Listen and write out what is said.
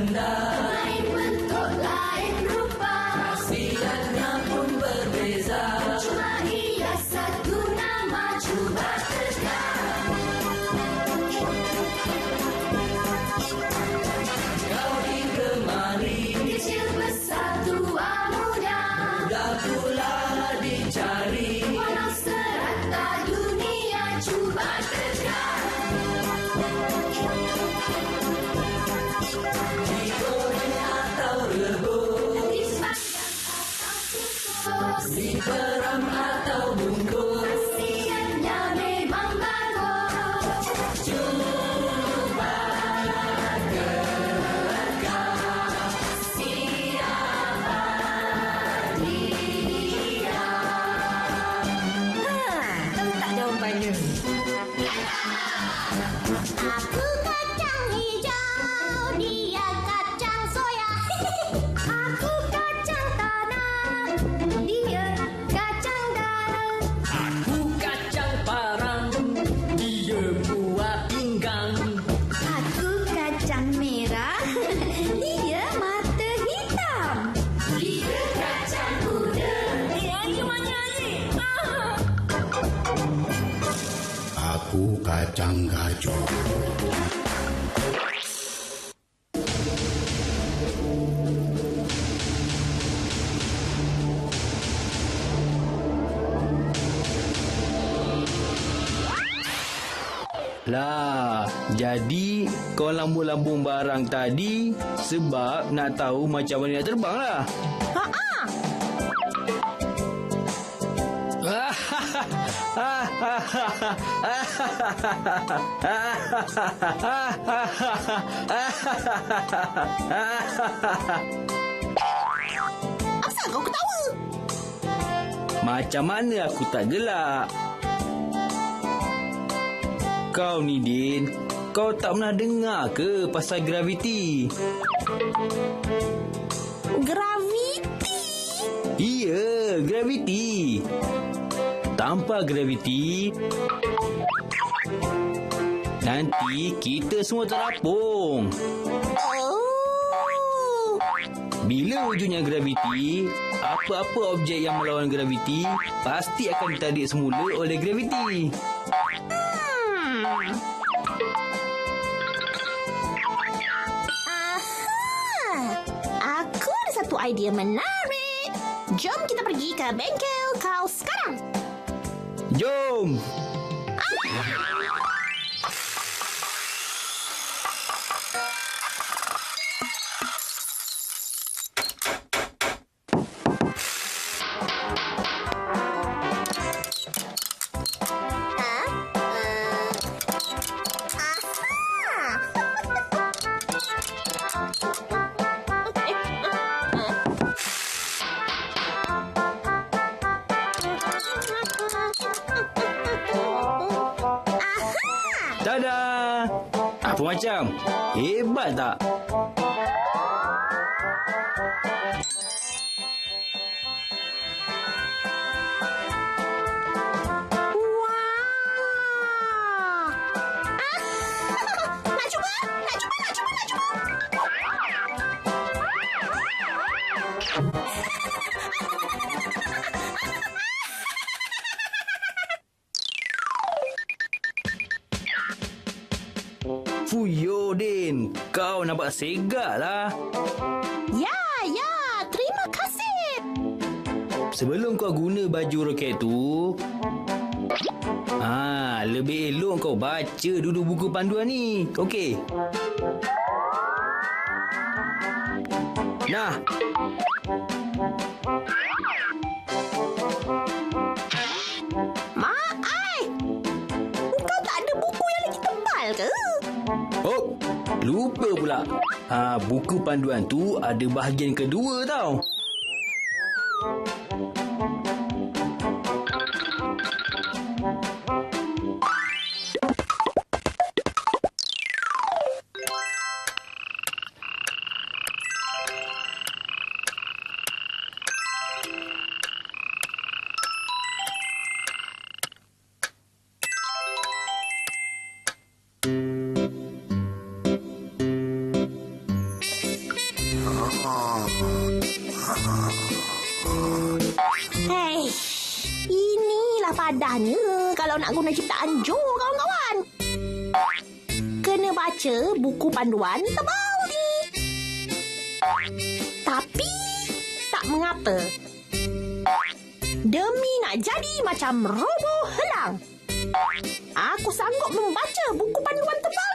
benda, lain bentuk, lain rupa, khasiatnya pun berbeza. cuma ia satu nama, cuba tegak. Kau digemari, Kecil besar tua muda, mudah pula dicari. walau serata dunia, cuba tegak. Digoreng atau rebus, Dipanggang atau kukus, diperam atau bungkus, khasiatnya memang bagus. cuba Siapa dia? Tak jawapannya. Aku kacang hijau, dia kacang soya. Aku kacang tanah, dia kacang darah. Aku kacang parang, dia buah pinggang. Aku kacang merah, dia mata hitam. Dia kacang kuda, dia cuma nyanyi. Aku kacang gajah. Lah, jadi kau lambung-lambung barang tadi sebab nak tahu macam mana nak terbang lah. Asal kau ketawa? Macam mana aku tak gelak? Kau ni, Din, kau tak pernah dengar ke pasal graviti? Graviti? Ya, graviti. Tanpa graviti, nanti kita semua terapung. Oh. Bila wujudnya graviti, apa-apa objek yang melawan graviti pasti akan ditarik semula oleh graviti. Aha. Aku ada satu idea menarik. Jom kita pergi ke bengkel kau sekarang. Jom! Dadah! Apa macam? Hebat tak? Wah. Nak cuba? Nak cuba? Nak cuba? Nak cuba? Fuyo, Din. Kau nampak segak lah. Ya, terima kasih. Sebelum kau guna baju roket tu, lebih elok kau baca dulu buku panduan ni. Okey? Nah, Mak Ai, kau tak ada buku yang lagi tebal ke? oh, lupa pula. Buku panduan tu ada bahagian kedua tau. adanya kalau nak guna ciptaan Joe, kawan-kawan. Kena baca buku panduan tebal ni. Tapi tak mengapa. Demi nak jadi macam Robo Helang, aku sanggup membaca buku panduan tebal